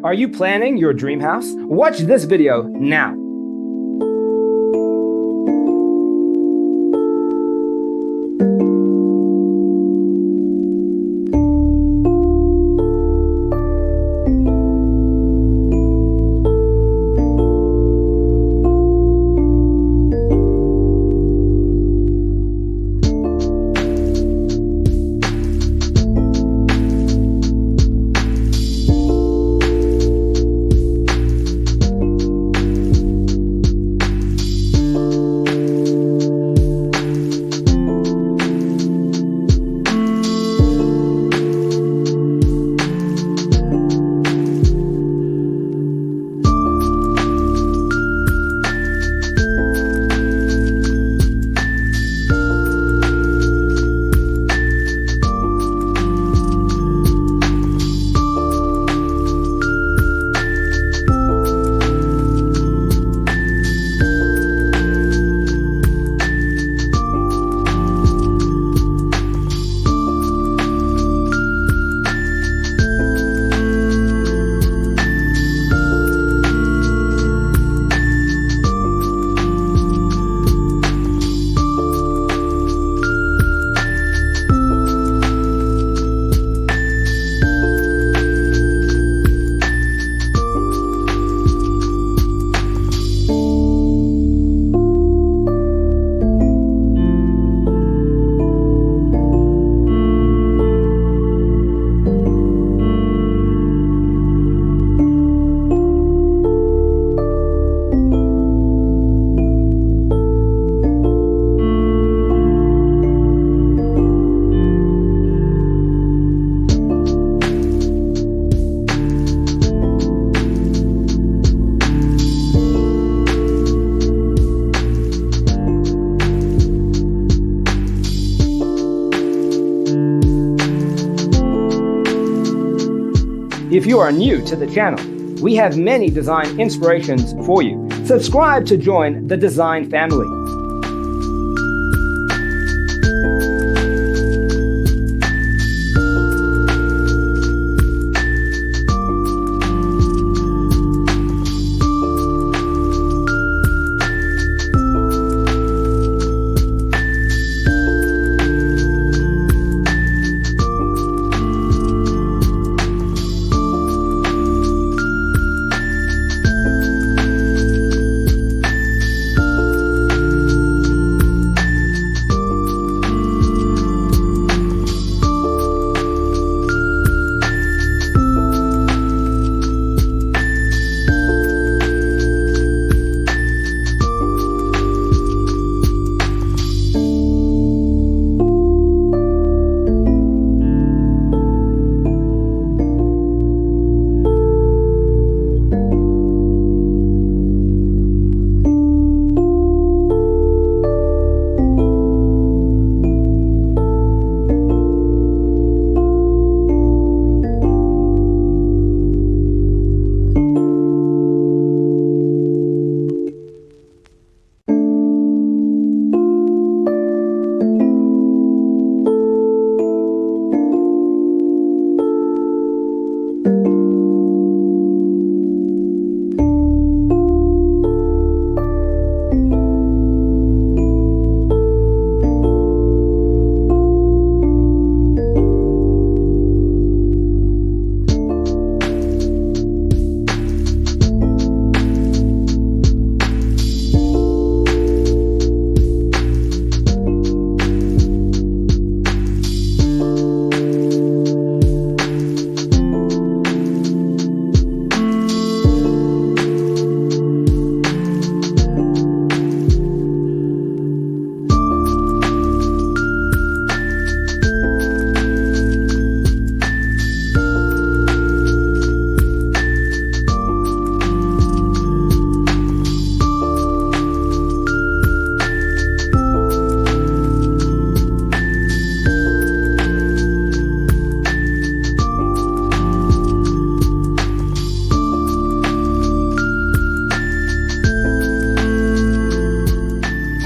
Are you planning your dream house? Watch this video now. If you are new to the channel, we have many design inspirations for you. Subscribe to join the design family.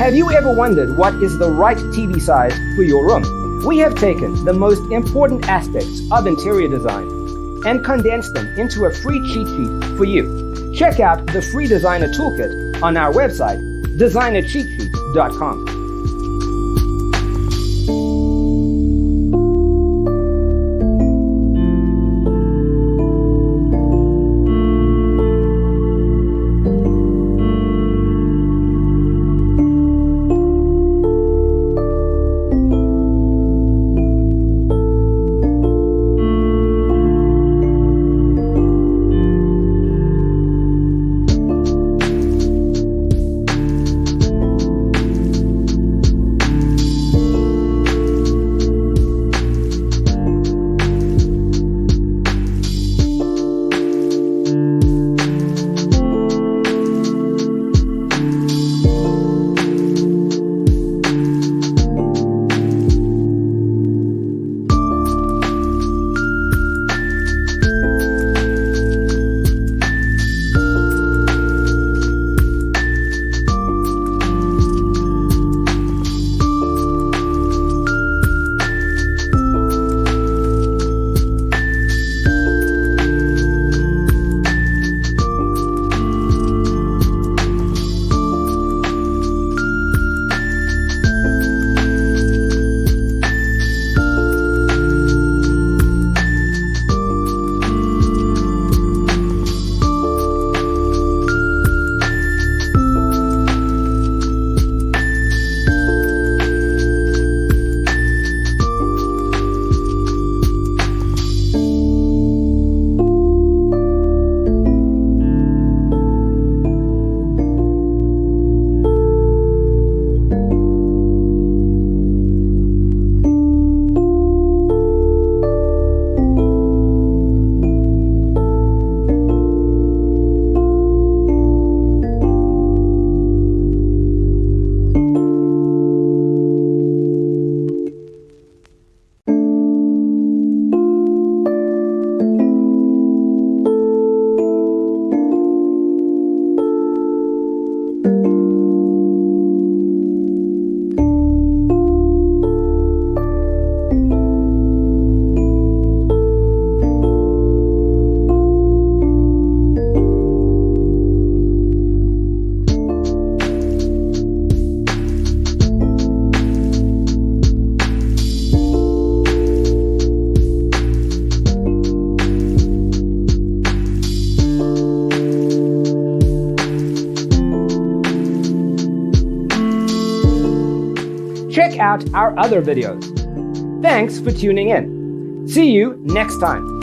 Have you ever wondered what is the right TV size for your room? We have taken the most important aspects of interior design, and condense them into a free cheat sheet for you. Check out the free designer toolkit on our website, designercheatsheet.com. Check out our other videos. Thanks for tuning in. See you next time.